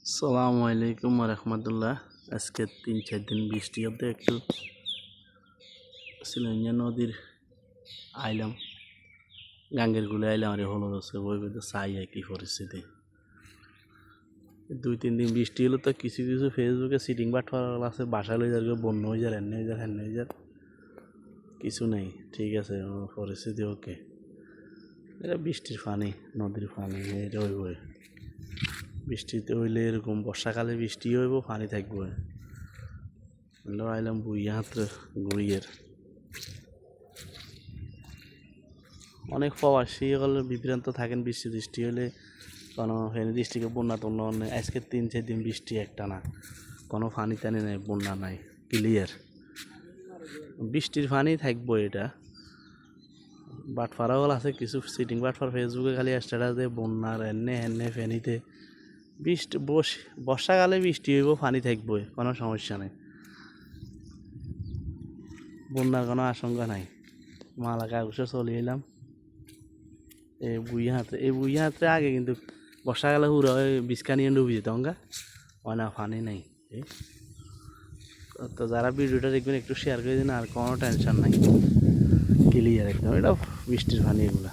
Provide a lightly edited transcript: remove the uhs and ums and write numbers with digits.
আসসালামু আলাইকুম রহমতুল্লাহ। আজকে 3-4 দিন বৃষ্টি হতে একটু সিলেঞ্জা নদীর আইলাম, গাঙ্গের গুলে আইলাম। আর হলো বই বইতে চাই কি পরিস্থিতি। 2-3 দিন বৃষ্টি হলো তো কিছু কিছু ফেসবুকে সিটিং বাট আছে, বাসা লই যাবে, বন্য হয়ে যায়, এনে হয়ে যায়, হ্যান হয়ে যায়, কিছু নেই। ঠিক আছে, পরিস্থিতি ওকে। এটা বৃষ্টির পানি, নদীর পানি, এটা হইব। বৃষ্টিতে হইলে এরকম বর্ষাকালে বৃষ্টি হইব, পানি থাকবো। আইলাম বুইয়া হাতে ঘুরিয়ে। অনেক প্রবাসী হলে বিভ্রান্ত থাকেন বৃষ্টি দৃষ্টি হলে, কোনো ফেনী ডিস্ট্রিক্টে বন্যা টন্যা নেই। আজকে 3-4 দিন বৃষ্টি একটা না, কোনো পানি টানি নেই, বন্যা নাই, ক্লিয়ার। বৃষ্টির পানি থাকবো। এটা বাটফারাও আছে কিছু সিটিং বাটফার, ফেসবুকে খালি স্ট্যাটাস দেয় বন্যার এনে এনে ফেনীতে বর্ষাকালে বৃষ্টি হইব, পানি থাকবো, কোনো সমস্যা নেই, বন্যার কোনো আশঙ্কা নাই। মালা কাগজে চলে এলাম এই বুইয়া হাতে আগে কিন্তু বর্ষাকালে হুড়া বিস্কা নিয়ে ডুবি যেত অঙ্গা, না পানি নেই। তো যারা ভিডিওটা দেখবেন একটু শেয়ার করে দিন, আর কোনো টেনশন নাই, ক্লিয়ার একদম। এটা বৃষ্টির পানি এগুলা।